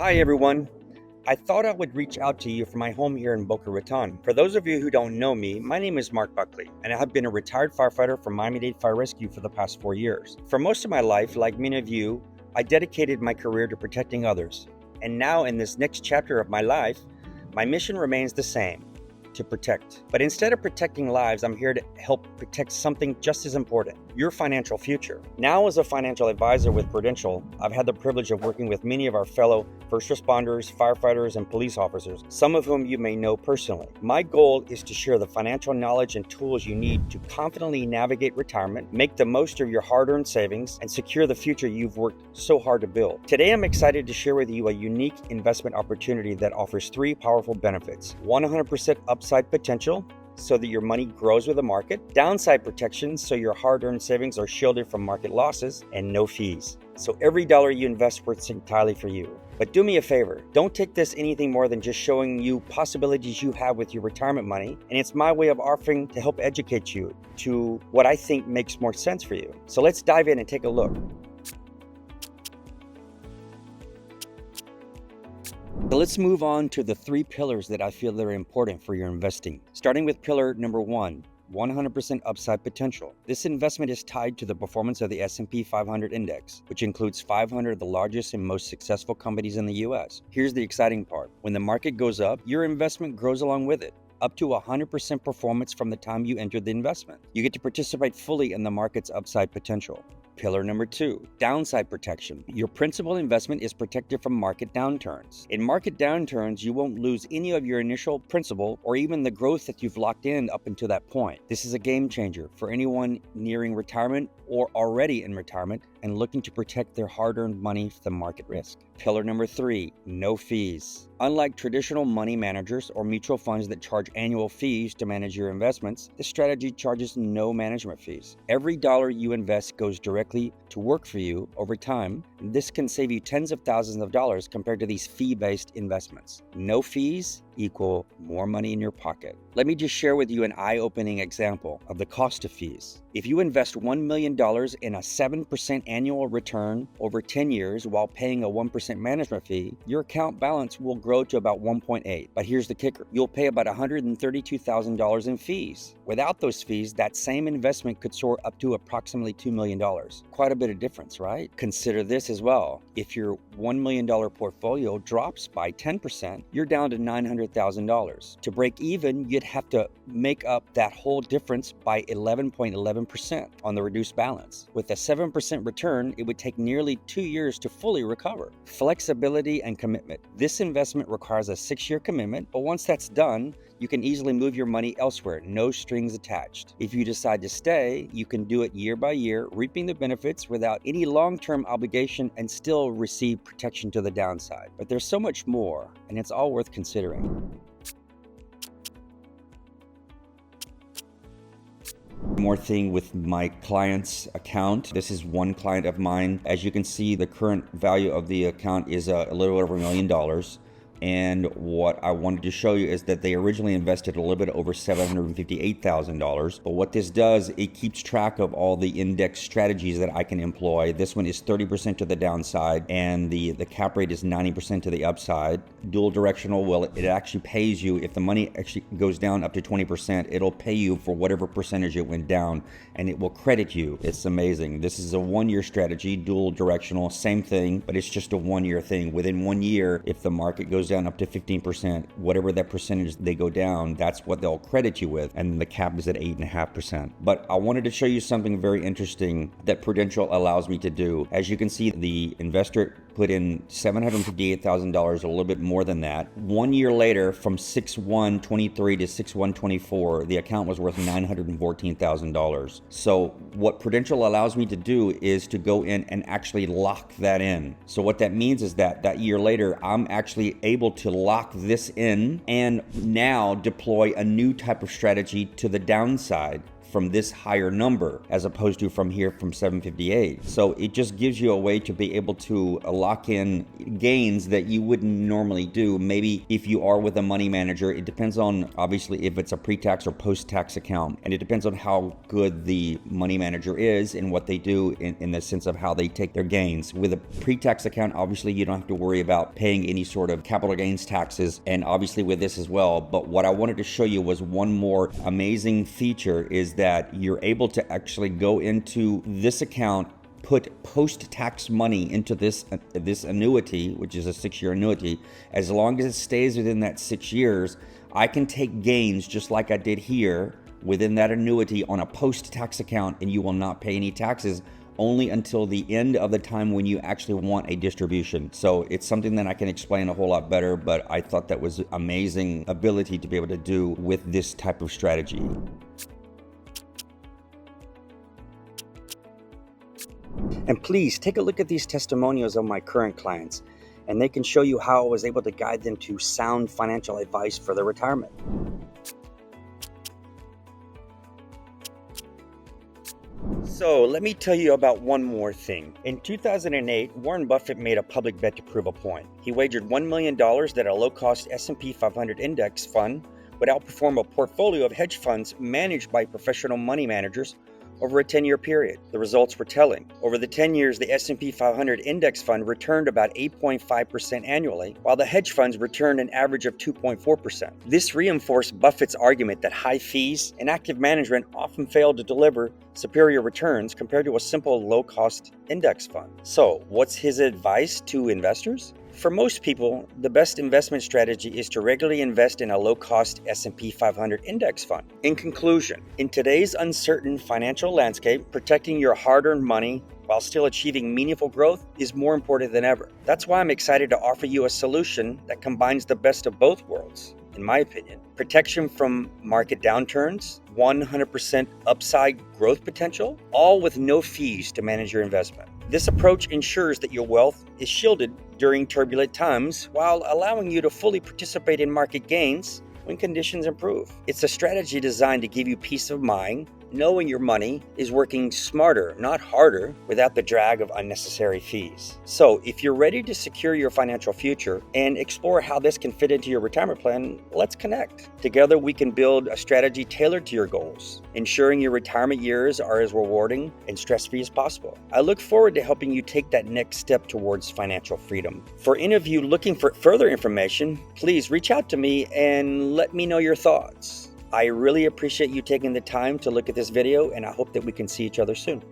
Hi everyone. I thought I would reach out to you from my home here in Boca Raton. For those of you who don't know me, my name is Mark Buckley, and I have been a retired firefighter for Miami-Dade Fire Rescue for the past 4 years. For most of my life, like many of you, I dedicated my career to protecting others. And now in this next chapter of my life, my mission remains the same, to protect. But instead of protecting lives, I'm here to help protect something just as important, your financial future. Now, as a financial advisor with Prudential, I've had the privilege of working with many of our fellow first responders, firefighters, and police officers, some of whom you may know personally. My goal is to share the financial knowledge and tools you need to confidently navigate retirement, make the most of your hard-earned savings, and secure the future you've worked so hard to build. Today, I'm excited to share with you a unique investment opportunity that offers 3 powerful benefits: 100% upside potential, so that your money grows with the market; downside protection, so your hard-earned savings are shielded from market losses; and no fees, so every dollar you invest works entirely for you. But do me a favor, don't take this anything more than just showing you possibilities you have with your retirement money, and it's my way of offering to help educate you to what I think makes more sense for you. So let's dive in and take a look. So let's move on to the 3 pillars that I feel that are important for your investing. Starting with pillar number 1, 100% upside potential. This investment is tied to the performance of the S&P 500 index, which includes 500 of the largest and most successful companies in the US. Here's the exciting part. When the market goes up, your investment grows along with it, up to 100% performance from the time you entered the investment. You get to participate fully in the market's upside potential. Pillar number 2, downside protection. Your principal investment is protected from market downturns. In market downturns, you won't lose any of your initial principal or even the growth that you've locked in up until that point. This is a game changer for anyone nearing retirement or already in retirement and looking to protect their hard-earned money from market risk. Pillar number 3, no fees. Unlike traditional money managers or mutual funds that charge annual fees to manage your investments, this strategy charges no management fees. Every dollar you invest goes directly to work for you over time. This can save you tens of thousands of dollars compared to these fee-based investments. No fees equal more money in your pocket. Let me just share with you an eye-opening example of the cost of fees. If you invest $1 million in a 7% annual return over 10 years while paying a 1% management fee, your account balance will grow to about 1.8. But here's the kicker. You'll pay about $132,000 in fees. Without those fees, that same investment could soar up to approximately $2 million. Quite a bit of difference, right? Consider this as well. If your $1 million portfolio drops by 10%, you're down to $900,000. To break even, you'd have to make up that whole difference by 11.11% on the reduced balance. With a 7% return, it would take nearly 2 years to fully recover. Flexibility and commitment. This investment requires a 6-year commitment, but once that's done, you can easily move your money elsewhere, no strings attached. If you decide to stay, you can do it year by year, reaping the benefits without any long-term obligation and still receive protection to the downside. But there's so much more, and it's all worth considering. More thing with my client's account. This is one client of mine. As you can see, the current value of the account is a little over $1 million. And what I wanted to show you is that they originally invested a little bit over $758,000. But what this does, it keeps track of all the index strategies that I can employ. This one is 30% to the downside, and the cap rate is 90% to the upside. Dual directional, well, it actually pays you. If the money actually goes down up to 20%, it'll pay you for whatever percentage it went down, and it will credit you. It's amazing. This is a 1-year strategy, dual directional, same thing, but it's just a 1-year thing. Within 1 year, if the market goes down up to 15%, whatever that percentage they go down, that's what they'll credit you with, and the cap is at 8.5%. But I wanted to show you something very interesting that Prudential allows me to do. As you can see, the investor put in $758,000, a little bit more than that. 1 year later, from 6/1/23 to 6/1/24, the account was worth $914,000. So what Prudential allows me to do is to go in and actually lock that in. So what that means is that that year later, I'm actually able to lock this in and now deploy a new type of strategy to the downside from this higher number as opposed to from here from 758. So it just gives you a way to be able to lock in gains that you wouldn't normally do. Maybe if you are with a money manager, it depends on obviously if it's a pre-tax or post-tax account, and it depends on how good the money manager is and what they do in the sense of how they take their gains. With a pre-tax account, obviously you don't have to worry about paying any sort of capital gains taxes, and obviously with this as well. But what I wanted to show you was one more amazing feature, is that you're able to actually go into this account, put post-tax money into this annuity, which is a 6-year annuity. As long as it stays within that 6 years, I can take gains just like I did here within that annuity on a post-tax account, and you will not pay any taxes only until the end of the time when you actually want a distribution. So it's something that I can explain a whole lot better, but I thought that was amazing ability to be able to do with this type of strategy. And please take a look at these testimonials of my current clients, and they can show you how I was able to guide them to sound financial advice for their retirement. So let me tell you about one more thing. In 2008, Warren Buffett made a public bet to prove a point. He wagered $1 million that a low-cost S&P 500 index fund would outperform a portfolio of hedge funds managed by professional money managers over a 10-year period. The results were telling. Over the 10 years, the S&P 500 index fund returned about 8.5% annually, while the hedge funds returned an average of 2.4%. This reinforced Buffett's argument that high fees and active management often fail to deliver superior returns compared to a simple low-cost index fund. So, what's his advice to investors? For most people, the best investment strategy is to regularly invest in a low-cost S&P 500 index fund. In conclusion, in today's uncertain financial landscape, protecting your hard-earned money while still achieving meaningful growth is more important than ever. That's why I'm excited to offer you a solution that combines the best of both worlds, in my opinion. Protection from market downturns, 100% upside growth potential, all with no fees to manage your investment. This approach ensures that your wealth is shielded during turbulent times while allowing you to fully participate in market gains when conditions improve. It's a strategy designed to give you peace of mind, knowing your money is working smarter, not harder, without the drag of unnecessary fees. So if you're ready to secure your financial future and explore how this can fit into your retirement plan, let's connect. Together we can build a strategy tailored to your goals, ensuring your retirement years are as rewarding and stress-free as possible. I look forward to helping you take that next step towards financial freedom. For any of you looking for further information, please reach out to me and let me know your thoughts. I really appreciate you taking the time to look at this video, and I hope that we can see each other soon.